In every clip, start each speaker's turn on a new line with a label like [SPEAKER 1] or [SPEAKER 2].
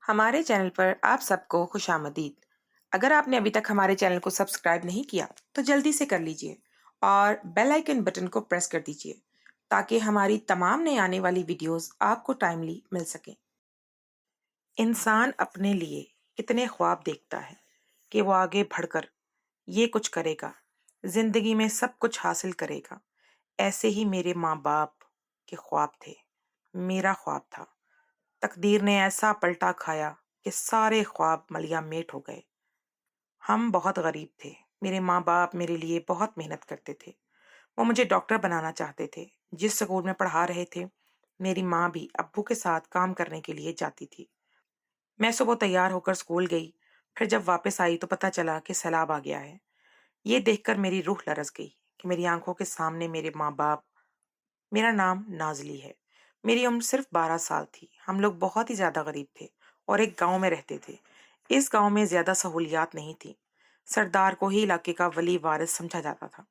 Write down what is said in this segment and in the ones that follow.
[SPEAKER 1] हमारे चैनल पर आप सबको खुशामदीद। अगर आपने अभी तक हमारे चैनल को सब्सक्राइब नहीं किया तो जल्दी से कर लीजिए और बेल आइकन बटन को प्रेस कर दीजिए ताकि हमारी तमाम नई आने वाली वीडियोस आपको टाइमली मिल सके। इंसान अपने लिए कितने ख्वाब देखता है कि वो आगे बढ़कर ये कुछ करेगा, जिंदगी में सब कुछ हासिल करेगा। ऐसे ही मेरे माँ बाप के ख्वाब थे, मेरा ख्वाब था। तकदीर ने ऐसा पलटा खाया कि सारे ख्वाब मलिया मेट हो गए। हम बहुत गरीब थे। मेरे माँ बाप मेरे लिए बहुत मेहनत करते थे। वो मुझे डॉक्टर बनाना चाहते थे। जिस स्कूल में पढ़ा रहे थे, मेरी माँ भी अब्बू के साथ काम करने के लिए जाती थी। मैं सुबह तैयार होकर स्कूल गई। फिर जब वापस आई तो पता चला कि सैलाब आ गया है। ये देखकर मेरी रूह लरस गई कि मेरी आंखों के सामने मेरे माँ बाप। मेरा नाम नाज़ली है। मेरी उम्र सिर्फ 12 साल थी। हम लोग बहुत ही ज़्यादा गरीब थे और एक गांव में रहते थे। इस गांव में ज़्यादा सहूलियात नहीं थी। सरदार को ही इलाके का वली वारिस समझा जाता था।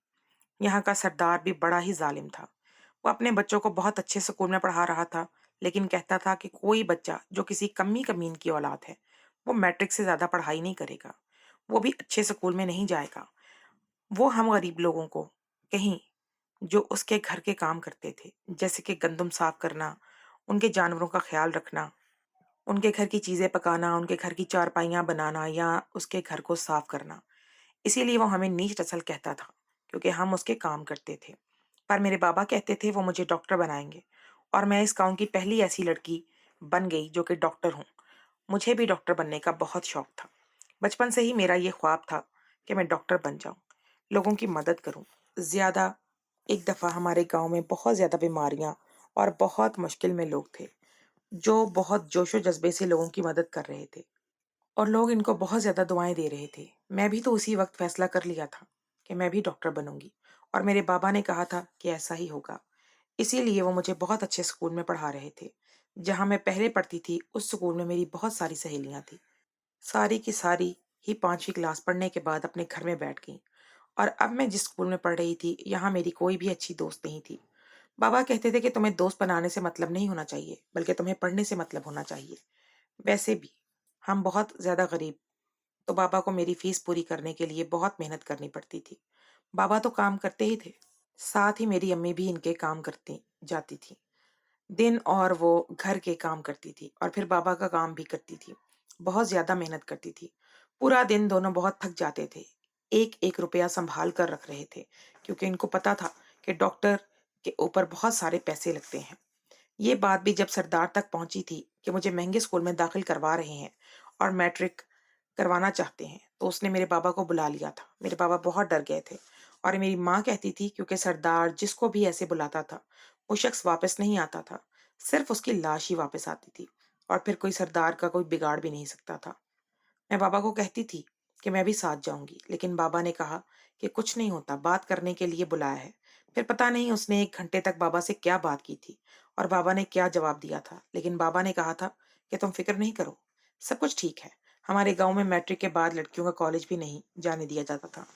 [SPEAKER 1] यहाँ का सरदार भी बड़ा ही जालिम था। वो अपने बच्चों को बहुत अच्छे स्कूल में पढ़ा रहा था, लेकिन कहता था कि कोई बच्चा जो किसी कमी कमीन की औलाद है, वो मैट्रिक से ज़्यादा पढ़ाई नहीं करेगा, वो भी अच्छे स्कूल में नहीं जाएगा। वो हम गरीब लोगों को कहीं जो उसके घर के काम करते थे, जैसे कि गंदम साफ करना, उनके जानवरों का ख्याल रखना, उनके घर की चीजें पकाना, उनके घर की चारपाइयाँ बनाना या उसके घर को साफ करना। इसीलिए वो हमें नीच नस्ल कहता था, क्योंकि हम उसके काम करते थे। पर मेरे बाबा कहते थे वो मुझे डॉक्टर बनाएंगे, और मैं इस गांव की पहली ऐसी लड़की बन गई जो कि डॉक्टर हूँ। मुझे भी डॉक्टर बनने का बहुत शौक था। बचपन से ही मेरा ये ख्वाब था कि मैं डॉक्टर बन जाऊं, लोगों की मदद करूं। ज्यादा एक दफा हमारे गांव में बहुत ज्यादा बीमारियां और बहुत मुश्किल में लोग थे, जो बहुत जोशो जज्बे से लोगों की मदद कर रहे थे और लोग इनको बहुत ज्यादा दुआएं दे रहे थे। मैं भी तो उसी वक्त फैसला कर लिया था कि मैं भी डॉक्टर बनूंगी, और मेरे बाबा ने कहा था कि ऐसा ही होगा। इसीलिए वो मुझे बहुत अच्छे स्कूल में पढ़ा रहे थे। जहां मैं पहले पढ़ती थी, उस स्कूल में मेरी बहुत सारी सहेलियां थी। सारी की सारी ही 5वीं क्लास पढ़ने के बाद अपने घर में बैठ गईं, और अब मैं जिस स्कूल में पढ़ रही थी, यहाँ मेरी कोई भी अच्छी दोस्त नहीं थी। बाबा कहते थे कि तुम्हें दोस्त बनाने से मतलब नहीं होना चाहिए, बल्कि तुम्हें पढ़ने से मतलब होना चाहिए। वैसे भी हम बहुत ज्यादा गरीब, तो बाबा को मेरी फीस पूरी करने के लिए बहुत मेहनत करनी पड़ती थी। बाबा तो काम करते ही थे, साथ ही मेरी अम्मी भी इनके काम करती जाती थी। दिन और वो घर के काम करती थी और फिर बाबा का काम भी करती थी। बहुत ज्यादा मेहनत करती थी। पूरा दिन दोनों बहुत थक जाते थे। एक एक रुपया संभाल कर रख रहे थे, क्योंकि इनको पता था कि डॉक्टर के ऊपर बहुत सारे पैसे लगते हैं। ये बात भी जब सरदार तक पहुंची थी कि मुझे महंगे स्कूल में दाखिल करवा रहे हैं और मैट्रिक करवाना चाहते हैं, तो उसने मेरे बाबा को बुला लिया था। मेरे बाबा बहुत डर गए थे, और मेरी माँ कहती थी क्योंकि सरदार जिसको भी ऐसे बुलाता था, वो शख्स वापस नहीं आता था, सिर्फ उसकी लाश ही वापस आती थी, और फिर कोई सरदार का कोई बिगाड़ भी नहीं सकता था। मैं बाबा को कहती थी कि मैं भी साथ जाऊंगी, लेकिन बाबा ने कहा कि कुछ नहीं होता, बात करने के लिए बुलाया है। फिर पता नहीं उसने 1 घंटे तक बाबा से क्या बात की थी और बाबा ने क्या जवाब दिया था, लेकिन बाबा ने कहा था कि तुम फिक्र नहीं करो, सब कुछ ठीक है। हमारे गांव में मैट्रिक के बाद लड़कियों का कॉलेज भी नहीं जाने दिया जाता था,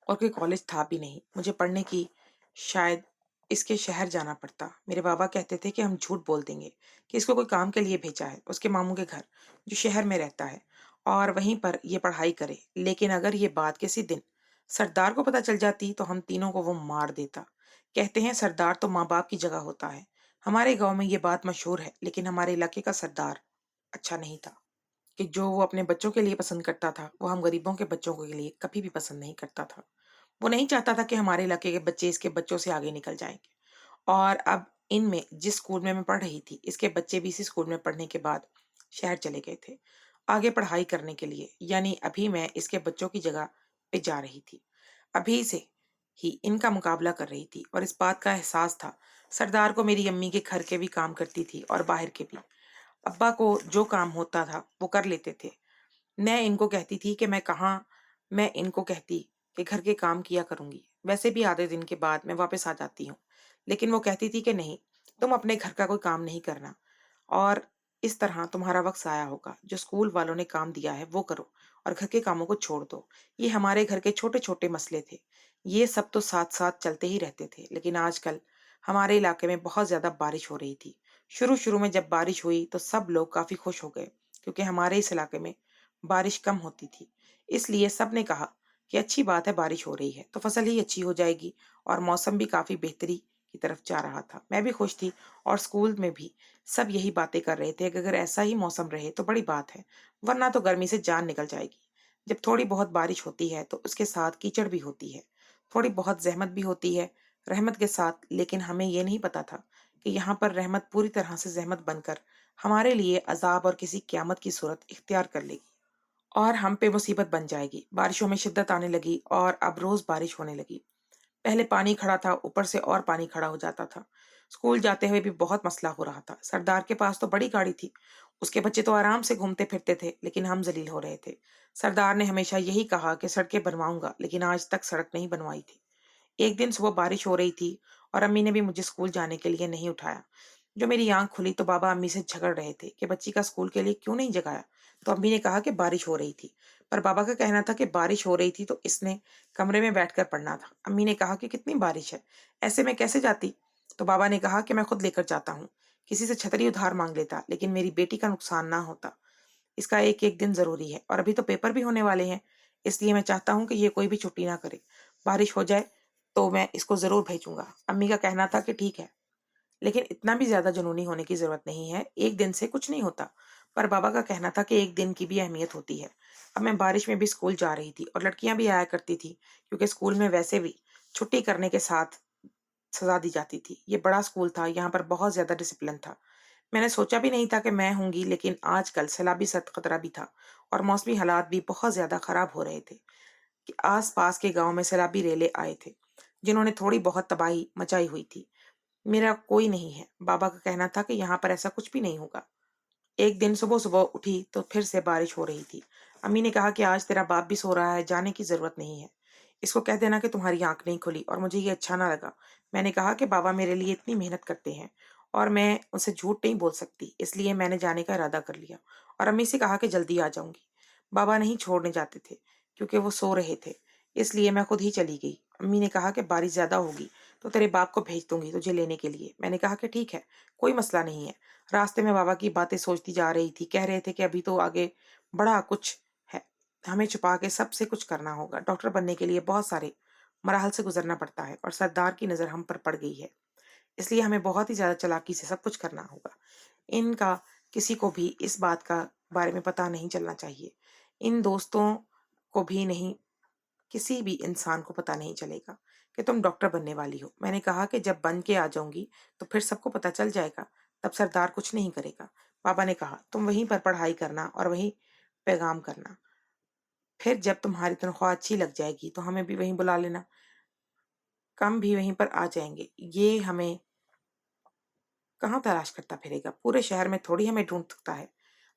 [SPEAKER 1] और कोई कॉलेज था भी नहीं। मुझे पढ़ने की शायद इसके शहर जाना पड़ता। मेरे बाबा कहते थे कि हम झूठ बोल देंगे कि इसको कोई काम के लिए भेजा है उसके मामू के घर, जो शहर में रहता है, और वहीं पर ये पढ़ाई करे। लेकिन अगर ये बात किसी दिन सरदार को पता चल जाती तो हम तीनों को वो मार देता। कहते हैं सरदार तो माँ बाप की जगह होता है। हमारे गांव में ये बात मशहूर है, लेकिन हमारे इलाके का सरदार अच्छा नहीं था। कि जो वो अपने बच्चों के लिए पसंद करता था, वो हम गरीबों के बच्चों के लिए कभी भी पसंद नहीं करता था। वो नहीं चाहता था कि हमारे इलाके के बच्चे इसके बच्चों से आगे निकल जाएंगे। और अब इनमें जिस स्कूल में मैं पढ़ रही थी, इसके बच्चे भी इसी स्कूल में पढ़ने के बाद शहर चले गए थे आगे पढ़ाई करने के लिए। यानी अभी मैं इसके बच्चों की जगह पे जा रही थी। अभी से ही इनका मुकाबला कर रही थी, और इस बात का एहसास था। सरदार को मेरी अम्मी के घर के भी काम करती थी और बाहर के भी। अब्बा को जो काम होता था वो कर लेते थे। मैं इनको कहती कि घर के काम किया करूंगी। वैसे भी आधे दिन के बाद मैं वापस आ जाती हूँ, लेकिन वो कहती थी कि नहीं, तुम अपने घर का कोई काम नहीं करना, और इस तरह तुम्हारा वक्त आया होगा। जो स्कूल वालों ने काम दिया है वो करो, और घर के कामों को छोड़ दो। ये हमारे घर के छोटे छोटे मसले थे। ये सब तो साथ साथ चलते ही रहते थे, लेकिन आजकल हमारे इलाके में बहुत ज्यादा बारिश हो रही थी। शुरू शुरू में जब बारिश हुई तो सब लोग काफी खुश हो गए, क्योंकि हमारे इस इलाके में बारिश कम होती थी। इसलिए सबने कहा कि अच्छी बात है, बारिश हो रही है तो फसल ही अच्छी हो जाएगी। और मौसम भी काफी बेहतरी की तरफ जा रहा था। मैं भी खुश थी और स्कूल में भी सब यही बातें कर रहे थे कि अगर ऐसा ही मौसम रहे तो बड़ी बात है, वरना तो गर्मी से जान निकल जाएगी। जब थोड़ी बहुत बारिश होती है तो उसके साथ कीचड़ भी होती है, थोड़ी बहुत जहमत भी होती है रहमत के साथ। लेकिन हमें ये नहीं पता था कि यहाँ पर रहमत पूरी तरह से जहमत बनकर हमारे लिए अजाब और किसी क्यामत की सूरत इख्तियार कर लेगी और हम पे मुसीबत बन जाएगी। बारिशों में शिद्दत आने लगी और अब रोज बारिश होने लगी। पहले पानी खड़ा था, ऊपर से और पानी खड़ा हो जाता था। स्कूल जाते हुए भी बहुत मसला हो रहा था। सरदार के पास तो बड़ी गाड़ी थी, उसके बच्चे तो आराम से घूमते फिरते थे, लेकिन हम जलील हो रहे थे। सरदार ने हमेशा यही कहा कि सड़कें बनवाऊंगा, लेकिन आज तक सड़क नहीं बनवाई थी। एक दिन सुबह बारिश हो रही थी और अम्मी ने भी मुझे स्कूल जाने के लिए नहीं उठाया। जो मेरी आंख खुली तो बाबा अम्मी से झगड़ रहे थे कि बच्ची का स्कूल के लिए क्यों नहीं जगाया। तो अम्मी ने कहा कि बारिश हो रही थी, पर बाबा का कहना था कि बारिश हो रही थी तो इसने कमरे में बैठकर पढ़ना था। अम्मी ने कहा कि कितनी बारिश है, ऐसे में कैसे जाती। तो बाबा ने कहा कि मैं खुद लेकर जाता हूँ, किसी से छतरी उधार मांग लेता, लेकिन मेरी बेटी का नुकसान ना होता। इसका एक एक दिन जरूरी है और अभी तो पेपर भी होने वाले हैं, इसलिए मैं चाहता हूँ कि ये कोई भी छुट्टी ना करे। बारिश हो जाए तो मैं इसको जरूर भेजूंगा। अम्मी का कहना था कि ठीक है, लेकिन इतना भी ज्यादा जुनूनी होने की जरूरत नहीं है, एक दिन से कुछ नहीं होता। पर बाबा का कहना था कि एक दिन की भी अहमियत होती है। अब मैं बारिश में भी स्कूल जा रही थी और लड़कियां भी आया करती थी, क्योंकि स्कूल में वैसे भी छुट्टी करने के साथ सजा दी जाती थी। ये बड़ा स्कूल था, यहाँ पर बहुत ज्यादा डिसिप्लिन था। मैंने सोचा भी नहीं था कि मैं होंगी, लेकिन आजकल सैलाबी सख्त खतरा भी था और मौसमी हालात भी बहुत ज्यादा खराब हो रहे थे कि आस पास के गांव में सैलाबी रेले आए थे, जिन्होंने थोड़ी बहुत तबाही मचाई हुई थी। मेरा कोई नहीं है। बाबा का कहना था कि यहाँ पर ऐसा कुछ भी नहीं होगा। एक दिन सुबह सुबह उठी तो फिर से बारिश हो रही थी। अम्मी ने कहा कि आज तेरा बाप भी सो रहा है, जाने की जरूरत नहीं है। इसको कह देना कि तुम्हारी आंख नहीं खुली, और मुझे ये अच्छा ना लगा। मैंने कहा कि बाबा मेरे लिए इतनी मेहनत करते हैं और मैं उनसे झूठ नहीं बोल सकती, इसलिए मैंने जाने का इरादा कर लिया और अम्मी से कहा कि जल्दी आ जाऊंगी। बाबा नहीं छोड़ने जाते थे क्योंकि वो सो रहे थे, इसलिए मैं खुद ही चली गई। अम्मी ने कहा कि बारिश ज्यादा होगी तो तेरे बाप को भेज दूंगी तुझे लेने के लिए। मैंने कहा कि ठीक है, कोई मसला नहीं है। रास्ते में बाबा की बातें सोचती जा रही थी। कह रहे थे कि अभी तो आगे बड़ा कुछ है, हमें छुपा के सबसे कुछ करना होगा। डॉक्टर बनने के लिए बहुत सारे मराहल से गुजरना पड़ता है और सरदार की नजर हम पर पड़ गई है, इसलिए हमें बहुत ही ज्यादा चालाकी से सब कुछ करना होगा। इनका किसी को भी इस बात का बारे में पता नहीं चलना चाहिए। इन दोस्तों को भी नहीं, किसी भी इंसान को पता नहीं चलेगा कि तुम डॉक्टर बनने वाली हो। मैंने कहा कि जब बन के आ जाऊंगी तो फिर सबको पता चल जाएगा, तब सरदार कुछ नहीं करेगा। पापा ने कहा तुम वहीं पर पढ़ाई करना और वहीं पैगाम करना, फिर जब तुम्हारी तनख्वाह अच्छी लग जाएगी तो हमें भी वहीं बुला लेना, कम भी वहीं पर आ जाएंगे। ये हमें कहाँ तलाश करता फिरेगा, पूरे शहर में थोड़ी हमें ढूंढ सकता है।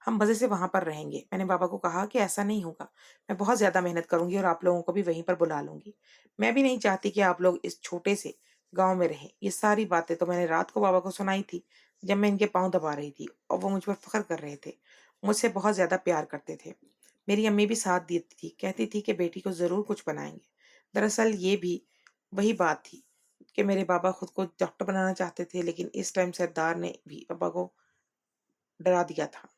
[SPEAKER 1] हम मजे से वहां पर रहेंगे। मैंने बाबा को कहा कि ऐसा नहीं होगा, मैं बहुत ज्यादा मेहनत करूंगी और आप लोगों को भी वहीं पर बुला लूंगी। मैं भी नहीं चाहती कि आप लोग इस छोटे से गांव में रहें। ये सारी बातें तो मैंने रात को बाबा को सुनाई थी, जब मैं इनके पाँव दबा रही थी और वो मुझ पर फख्र कर रहे थे, मुझसे बहुत ज्यादा प्यार करते थे। मेरी अम्मी भी साथ देती थी, कहती थी कि बेटी को जरूर कुछ बनाएंगे। दरअसल ये भी वही बात थी कि मेरे बाबा खुद को डॉक्टर बनाना चाहते थे, लेकिन इस टाइम सरदार ने भी पापा को डरा दिया था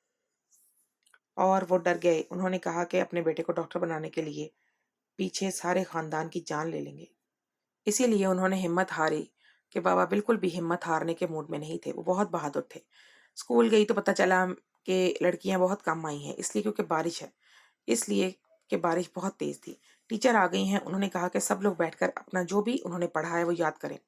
[SPEAKER 1] और वो डर गए। उन्होंने कहा कि अपने बेटे को डॉक्टर बनाने के लिए पीछे सारे खानदान की जान ले लेंगे। इसीलिए उन्होंने हिम्मत हारी कि बाबा बिल्कुल भी हिम्मत हारने के मूड में नहीं थे, वो बहुत बहादुर थे। स्कूल गई तो पता चला कि लड़कियां बहुत कम आई हैं, इसलिए क्योंकि बारिश है, इसलिए कि बारिश बहुत तेज थी। टीचर आ गई हैं, उन्होंने कहा कि सब लोग बैठकर अपना जो भी उन्होंने पढ़ा है वो याद करें।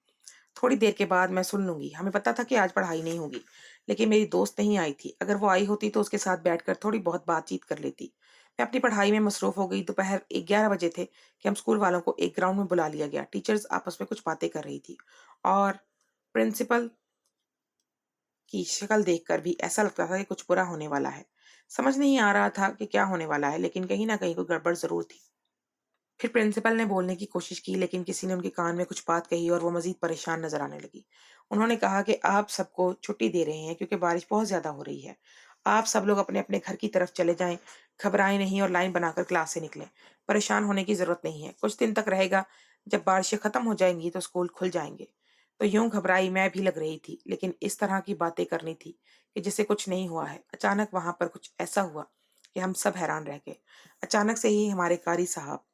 [SPEAKER 1] थोड़ी देर के बाद मैं सुन लूंगी। हमें पता था कि आज पढ़ाई नहीं होगी, लेकिन मेरी दोस्त नहीं आई थी। अगर वो आई होती तो उसके साथ बैठकर थोड़ी बहुत बातचीत कर लेती। मैं अपनी पढ़ाई में मसरूफ हो गई। दोपहर 11 बजे थे कि हम स्कूल वालों को एक ग्राउंड में बुला लिया गया। टीचर्स आपस में कुछ बातें कर रही थी और प्रिंसिपल की शक्ल देखकर भी ऐसा लगता था कि कुछ बुरा होने वाला है। समझ नहीं आ रहा था कि क्या होने वाला है, लेकिन कहीं ना कहीं कोई गड़बड़ जरूर थी। फिर प्रिंसिपल ने बोलने की कोशिश की, लेकिन किसी ने उनके कान में कुछ बात कही और वो मजीद परेशान नजर आने लगी। उन्होंने कहा कि आप सबको छुट्टी दे रहे हैं क्योंकि बारिश बहुत ज्यादा हो रही है। आप सब लोग अपने अपने घर की तरफ चले जाएं, घबराएं नहीं और लाइन बनाकर क्लास से निकलें। परेशान होने की जरूरत नहीं है, कुछ दिन तक रहेगा। जब बारिशें खत्म हो जाएंगी तो स्कूल खुल जाएंगे। तो यूं घबराई मैं भी लग रही थी, लेकिन इस तरह की बातें करनी थी कि जैसे कुछ नहीं हुआ है। अचानक वहां पर कुछ ऐसा हुआ कि हम सब हैरान रह गए। अचानक से ही हमारे कारी साहब,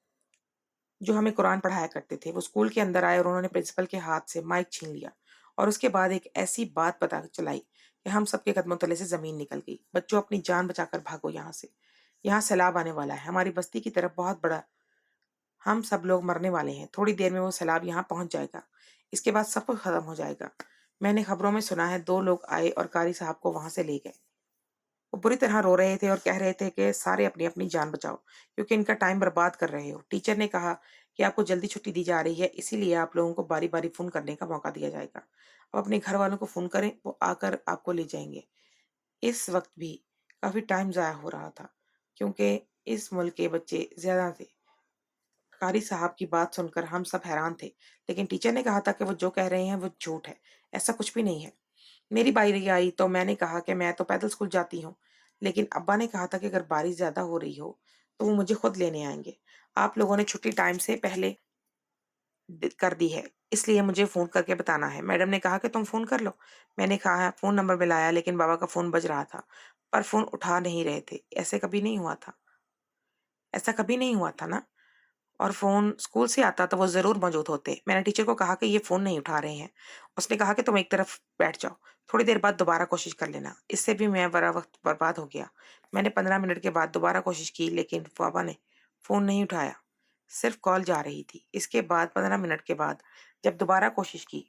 [SPEAKER 1] जो हमें कुरान पढ़ाया करते थे, वो स्कूल के अंदर आए और उन्होंने प्रिंसिपल के हाथ से माइक छीन लिया। और उसके बाद एक ऐसी बात पता चलाई कि हम सबके कदमों तले से जमीन निकल गई। बच्चों, अपनी जान बचाकर भागो यहाँ से, यहाँ सैलाब आने वाला है, हमारी बस्ती की तरफ बहुत बड़ा, हम सब लोग मरने वाले हैं। थोड़ी देर में वो सैलाब यहाँ पहुंच जाएगा, इसके बाद सब कुछ खत्म हो जाएगा। मैंने खबरों में सुना है 2 लोग आए और कारी साहब को वहां से ले गए। वो बुरी तरह रो रहे थे और कह रहे थे कि सारे अपनी अपनी जान बचाओ, क्योंकि इनका टाइम बर्बाद कर रहे हो। टीचर ने कहा कि आपको जल्दी छुट्टी दी जा रही है, इसीलिए आप लोगों को बारी बारी फोन करने का मौका दिया जाएगा। अब अपने घर वालों को फोन करें, वो आकर आपको ले जाएंगे। इस वक्त भी काफी टाइम जाया हो रहा था, क्योंकि इस मुल्क के बच्चे ज्यादा थे। कारी साहब की बात सुनकर हम सब हैरान थे, लेकिन टीचर ने कहा था कि वो जो कह रहे हैं वो झूठ है, ऐसा कुछ भी नहीं है। मेरी बारी आई तो मैंने कहा कि मैं तो पैदल स्कूल जाती हूँ, लेकिन अब्बा ने कहा था कि अगर बारिश ज्यादा हो रही हो तो वो मुझे खुद लेने आएंगे। आप लोगों ने छुट्टी टाइम से पहले कर दी है, इसलिए मुझे फोन करके बताना है। मैडम ने कहा कि तुम फोन कर लो। मैंने कहा फोन नंबर मिलाया, लेकिन बाबा का फोन बज रहा था, पर फोन उठा नहीं रहे थे। ऐसा कभी नहीं हुआ था ना। और फ़ोन स्कूल से आता तो वो ज़रूर मौजूद होते। मैंने टीचर को कहा कि ये फ़ोन नहीं उठा रहे हैं। उसने कहा कि तुम एक तरफ बैठ जाओ, थोड़ी देर बाद दोबारा कोशिश कर लेना। इससे भी मैं बड़ा वक़्त बर्बाद हो गया। मैंने 15 मिनट के बाद दोबारा कोशिश की, लेकिन पापा ने फ़ोन नहीं उठाया, सिर्फ़ कॉल जा रही थी। इसके बाद 15 मिनट के बाद जब दोबारा कोशिश की,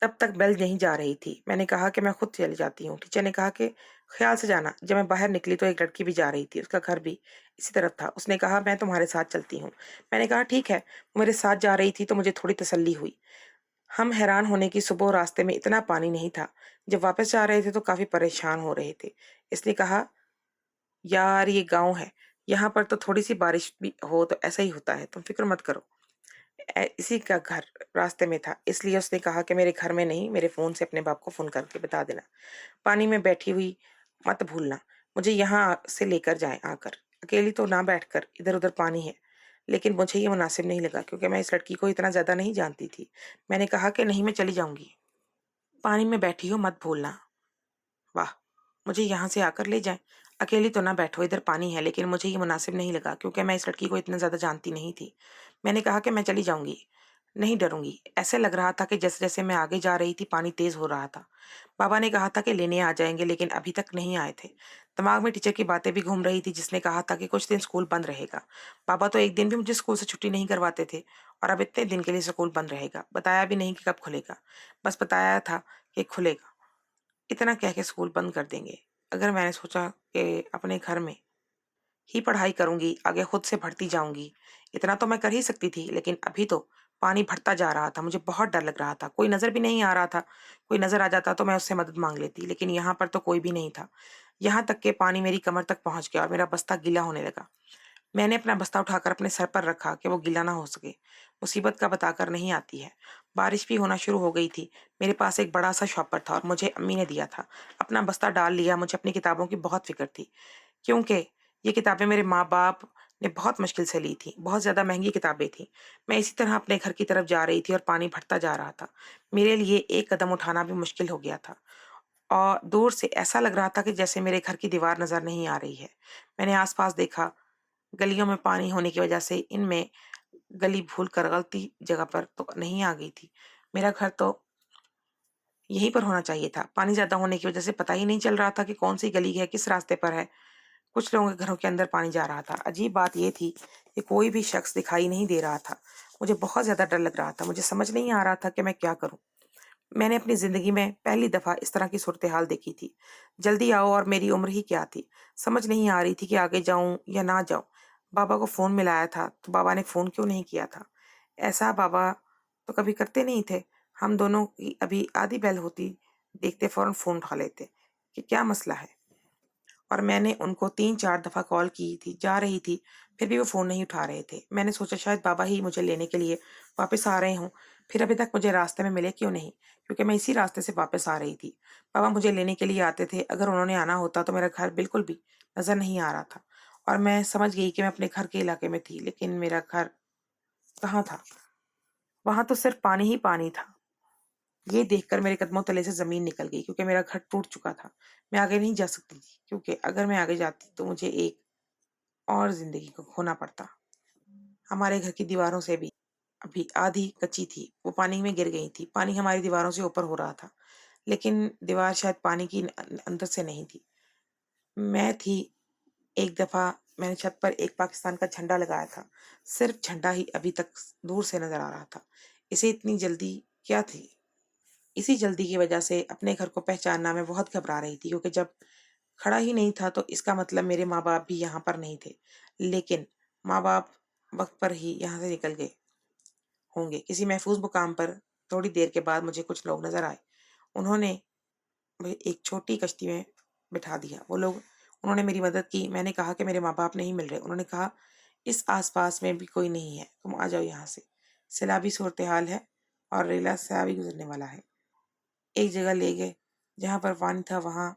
[SPEAKER 1] तब तक बेल नहीं जा रही थी। मैंने कहा कि मैं खुद चली जाती हूँ। टीचर ने कहा कि ख्याल से जाना। जब मैं बाहर निकली तो एक लड़की भी जा रही थी, उसका घर भी इसी तरफ था। उसने कहा मैं तुम्हारे साथ चलती हूँ। मैंने कहा ठीक है। वो मेरे साथ जा रही थी तो मुझे थोड़ी तसल्ली हुई। हम हैरान होने की सुबह रास्ते में इतना पानी नहीं था। जब वापस जा रहे थे तो काफी परेशान हो रहे थे। इसलिए कहा यार ये गाँव है, यहाँ पर तो थोड़ी सी बारिश भी हो तो ऐसा ही होता है, तुम फिक्र मत करो। इसी का घर रास्ते में था, इसलिए उसने कहा कि मेरे घर में नहीं, मेरे फोन से अपने बाप को फोन करके बता देना। पानी में बैठी हुई मत भूलना, मुझे यहाँ से लेकर जाएं आकर। अकेली तो ना बैठकर, इधर उधर पानी है। लेकिन मुझे ये मुनासिब नहीं लगा, क्योंकि मैं इस लड़की को इतना ज्यादा नहीं जानती थी। मैंने कहा कि नहीं, मैं चली जाऊंगी। पानी में बैठी हो मत भूलना। वाह, मुझे यहाँ से आकर ले जाएं। अकेली तो ना बैठो, इधर पानी है। लेकिन मुझे ये मुनासिब नहीं लगा, क्योंकि मैं इस लड़की को इतना ज्यादा जानती नहीं थी। मैंने कहा कि मैं चली जाऊंगी, नहीं डरूंगी। ऐसे लग रहा था कि जैसे जैसे मैं आगे जा रही थी पानी तेज हो रहा था। बाबा ने कहा था कि लेने आ जाएंगे, लेकिन अभी तक नहीं आए थे। दिमाग में टीचर की बातें भी घूम रही थी, जिसने कहा था कि कुछ दिन स्कूल बंद रहेगा। बाबा तो एक दिन भी मुझे स्कूल से छुट्टी नहीं करवाते थे, और अब इतने दिन के लिए स्कूल बंद रहेगा। बताया भी नहीं कि कब खुलेगा, बस बताया था कि खुलेगा। इतना कह के स्कूल बंद कर देंगे। अगर मैंने सोचा कि अपने घर में ही पढ़ाई करूंगी, आगे खुद से बढ़ती जाऊंगी, इतना तो मैं कर ही सकती थी। लेकिन अभी तो पानी बढ़ता जा रहा था, मुझे बहुत डर लग रहा था। कोई नजर भी नहीं आ रहा था। कोई नजर आ जाता तो मैं उससे मदद मांग लेती, लेकिन यहाँ पर तो कोई भी नहीं था। यहाँ तक के पानी मेरी कमर तक पहुंच गया और मेरा बस्ता गीला होने लगा। मैंने अपना बस्ता उठाकर अपने सर पर रखा कि वो गीला ना हो सके। मुसीबत का बताकर नहीं आती है। बारिश भी होना शुरू हो गई थी। मेरे पास एक बड़ा सा शॉपर था और मुझे अम्मी ने दिया था। अपना बस्ता डाल लिया। मुझे अपनी किताबों की बहुत फिक्र थी, क्योंकि ये किताबें मेरे माँ बाप ने बहुत मुश्किल से ली थी। बहुत ज्यादा महंगी किताबें थी। मैं इसी तरह अपने घर की तरफ जा रही थी और पानी बढ़ता जा रहा था। मेरे लिए एक कदम उठाना भी मुश्किल हो गया था, और दूर से ऐसा लग रहा था कि जैसे मेरे घर की दीवार नजर नहीं आ रही है। मैंने आसपास देखा। गलियों में पानी होने की वजह से इनमें गली भूल कर गलती जगह पर तो नहीं आ गई थी। मेरा घर तो यहीं पर होना चाहिए था। पानी ज्यादा होने की वजह से पता ही नहीं चल रहा था कि कौन सी गली है, किस रास्ते पर है। कुछ लोगों के घरों के अंदर पानी जा रहा था। अजीब बात यह थी कि कोई भी शख्स दिखाई नहीं दे रहा था। मुझे बहुत ज्यादा डर लग रहा था। मुझे समझ नहीं आ रहा था कि मैं क्या करूं। मैंने अपनी जिंदगी में पहली दफा इस तरह की सूरत हाल देखी थी। जल्दी आओ, और मेरी उम्र ही क्या थी। समझ नहीं आ रही थी कि आगे जाऊं या ना जाऊं। बाबा को फोन मिलाया था तो बाबा ने फोन क्यों नहीं किया था। ऐसा बाबा तो कभी करते नहीं थे। हम दोनों की अभी आधी बेल होती, देखते फौरन फोन उठा लेते कि क्या मसला है। और मैंने उनको 3-4 दफा कॉल की थी, जा रही थी, फिर भी वो फोन नहीं उठा रहे थे। मैंने सोचा शायद बाबा ही मुझे लेने के लिए वापस आ रहे हों। फिर अभी तक मुझे रास्ते में मिले क्यों नहीं, क्योंकि मैं इसी रास्ते से वापस आ रही थी। बाबा मुझे लेने के लिए आते थे। अगर उन्होंने आना होता तो मेरा घर बिल्कुल भी नजर नहीं आ रहा था। और मैं समझ गई कि मैं अपने घर के इलाके में थी, लेकिन मेरा घर कहाँ था। वहां तो सिर्फ पानी ही पानी था। ये देखकर मेरे कदमों तले से ज़मीन निकल गई क्योंकि मेरा घर टूट चुका था। मैं आगे नहीं जा सकती थी क्योंकि अगर मैं आगे जाती तो मुझे एक और ज़िंदगी को खोना पड़ता। हमारे घर की दीवारों से भी अभी आधी कच्ची थी, वो पानी में गिर गई थी। पानी हमारी दीवारों से ऊपर हो रहा था, लेकिन दीवार शायद पानी की अंदर से नहीं थी। मैं थी एक दफ़ा मैंने छत पर एक पाकिस्तान का झंडा लगाया था। सिर्फ़ झंडा ही अभी तक दूर से नज़र आ रहा था। इसे इतनी जल्दी क्या थी? इसी जल्दी की वजह से अपने घर को पहचानना मैं बहुत घबरा रही थी क्योंकि जब खड़ा ही नहीं था तो इसका मतलब मेरे माँ-बाप भी यहाँ पर नहीं थे। लेकिन माँ-बाप वक़्त पर ही यहाँ से निकल गए होंगे। किसी महफ़ूज़ मुकाम पर थोड़ी देर के बाद मुझे कुछ लोग नज़र आए। उन्होंने मुझे एक छोटी कश्ती में बिठा दिया। उन्होंने मेरी मदद की। मैंने कहा कि मेरे माँ-बाप नहीं मिल रहे। उन्होंने कहा, "इस आस-पास में भी कोई नहीं है। तुम आ जाओ यहाँ से। सैलाबी सूरत-ए-हाल है और रेला सैलाब गुज़रने वाला है।" एक जगह ले गए, जहाँ पर पानी था वहाँ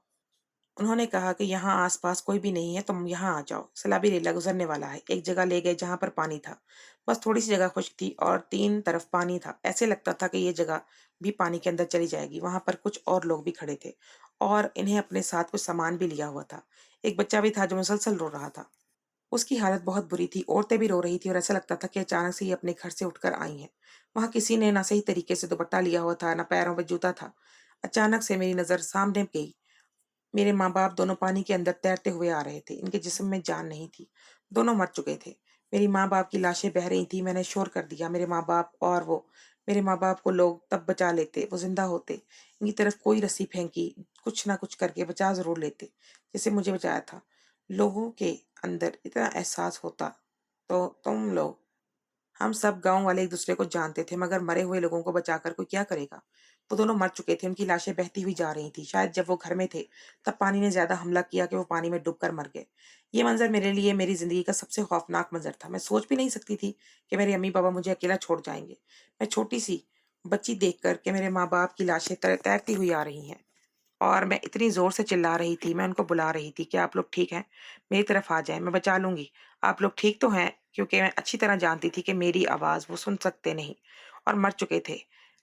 [SPEAKER 1] उन्होंने कहा कि यहाँ आस-पास कोई भी नहीं है, तुम यहाँ आ जाओ, सैलाबी रेला गुज़रने वाला है। एक जगह ले गए जहाँ पर पानी था। बस थोड़ी-सी जगह खुश्क थी और 3 तरफ पानी था। ऐसे लगता था कि ये जगह भी पानी के अंदर चली जाएगी। वहाँ पर कुछ और लोग भी खड़े थे और इन्हें अपने साथ कुछ सामान भी लिया हुआ था। एक बच्चा भी था जो मुसलसल रो रहा था। उसकी हालत बहुत बुरी थी, औरतें भी रो रही थी और ऐसा लगता था कि अचानक से ये अपने घर से उठकर आई हैं। वहाँ किसी ने ना सही तरीके से दुपट्टा लिया हुआ था, ना पैरों में जूता था। अचानक से मेरी नज़र सामने गई। मेरे माँ-बाप दोनों पानी के अंदर तैरते हुए आ रहे थे। इनके जिस्म में जान नहीं थी। दोनों मर चुके थे। मेरी माँ-बाप की लाशें बह रही थीं। मैंने शोर कर दिया, मेरे माँ-बाप और वो। मेरे माँ-बाप को लोग तब बचा लेते, वो ज़िंदा होते। इनकी तरफ कोई रस्सी फेंकी, कुछ ना कुछ करके बचा ज़रूर लेते, जैसे मुझे बचाया था। लोगों के अंदर इतना एहसास होता, तो तुम लोग हम सब गाँव वाले एक-दूसरे को जानते थे, मगर मरे हुए लोगों को बचाकर कोई क्या करेगा? वो दोनों मर चुके थे, उनकी लाशें बहती हुई जा रही थीं। शायद जब वो घर में थे, तब पानी ने ज़्यादा हमला किया कि वो पानी में डूबकर मर गए। ये मंज़र मेरे लिए मेरी ज़िंदगी का सबसे खौफ़नाक मंज़र था। मैं सोच भी नहीं सकती थी कि मेरे अम्मी-पापा मुझे अकेला छोड़ जाएँगे। मैं छोटी-सी बच्ची देखकर कि मेरे माँ-बाप की लाशें तैरती हुई आ रही हैं। और मैं इतनी ज़ोर से चिल्ला रही थी, मैं उनको बुला रही थी कि आप लोग ठीक हैं? मेरी तरफ आ जाएँ, मैं बचा लूँगी। आप लोग ठीक तो हैं? क्योंकि मैं अच्छी तरह जानती थी कि मेरी आवाज़ वो सुन सकते नहीं और मर चुके थे।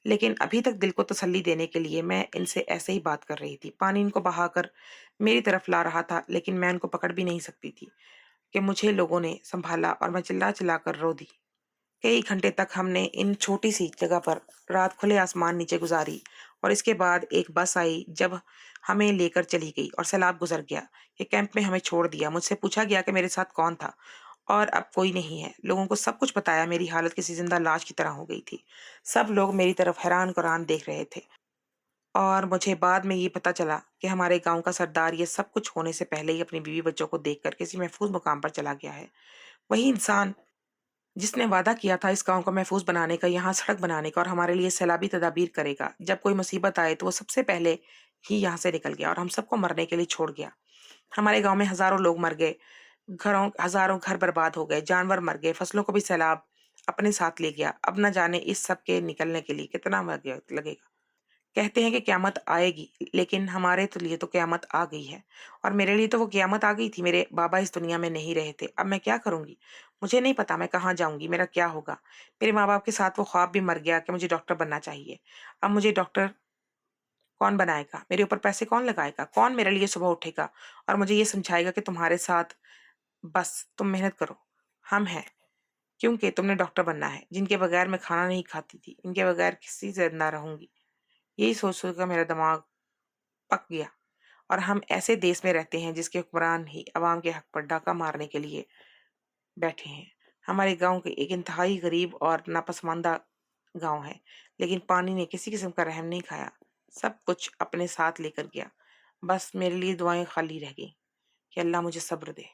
[SPEAKER 1] लेकिन अभी तक दिल को तसल्ली देने के लिए मैं इनसे ऐसे ही बात कर रही थी। पानी इनको बहाकर मेरी तरफ ला रहा था, लेकिन मैं उनको पकड़ भी नहीं सकती थी कि मुझे लोगों ने सँभाला और मैं चिल्ला-चिल्ला कर रो दी। कई घंटे तक हमने इन छोटी-सी जगह पर रात खुले आसमान नीचे गुज़ारी और इसके बाद एक बस आई जब हमें लेकर चली गई और सैलाब गुज़र गया। ये कैंप में हमें छोड़ दिया। मुझसे पूछा गया कि मेरे साथ कौन था और अब कोई नहीं है। लोगों को सब कुछ बताया, मेरी हालत किसी ज़िंदा लाश की तरह हो गई थी। सब लोग मेरी तरफ हैरान-कुरान देख रहे थे और मुझे बाद में ये पता चला कि हमारे गाँव का सरदार ये सब कुछ होने से पहले ही अपनी बीवी-बच्चों को देखकर किसी महफ़ूज़ मुकाम पर चला गया है। वही इंसान जिसने वादा किया था इस गाँव को महफूज़ बनाने का, यहाँ सड़क बनाने का और हमारे लिए सैलाबी तदाबीर करेगा। जब कोई मुसीबत आए तो वो सबसे पहले ही यहाँ से निकल गया और हम सबको मरने के लिए छोड़ गया। हमारे गाँव में हज़ारों लोग मर गए, हज़ारों घर बर्बाद हो गए, जानवर मर गए, फसलों को भी सैलाब अपने साथ ले गया। अब न जाने इस सब के निकलने के लिए कितना वक़्त लगेगा। कहते हैं कि क़यामत आएगी, लेकिन हमारे तो लिए तो क़यामत आ गई है और मेरे लिए तो वो क़यामत आ गई थी। मेरे बाबा इस दुनिया में नहीं रहे थे। अब मैं क्या करूँगी? मुझे नहीं पता मैं कहाँ जाऊँगी, मेरा क्या होगा? मेरे माँ-बाप के साथ वो ख्वाब भी मर गया कि मुझे डॉक्टर बनना चाहिए। अब मुझे डॉक्टर कौन बनाएगा? मेरे ऊपर पैसे कौन लगाएगा? कौन मेरे लिए सुबह उठेगा और मुझे ये समझाएगा कि तुम्हारे साथ बस तुम मेहनत करो, हम हैं, क्योंकि तुमने डॉक्टर बनना है, जिनके बगैर मैं खाना नहीं खाती थी, इनके बगैर किसी से ज़िंदा रहूँगी। यही सोच-सोच कर मेरा दिमाग पक गया और हम ऐसे देश में रहते हैं जिसके हुक्मरान ही अवाम के हक पर डाका मारने के लिए बैठे हैं। हमारे गाँव के एक इंतहाई गरीब और नापसंदीदा गाँव है, लेकिन पानी ने किसी किस्म का रहम नहीं खाया। सब कुछ अपने साथ लेकर गया। बस मेरे लिए दुआएँ खाली रह गईं कि अल्लाह मुझे सब्र दे।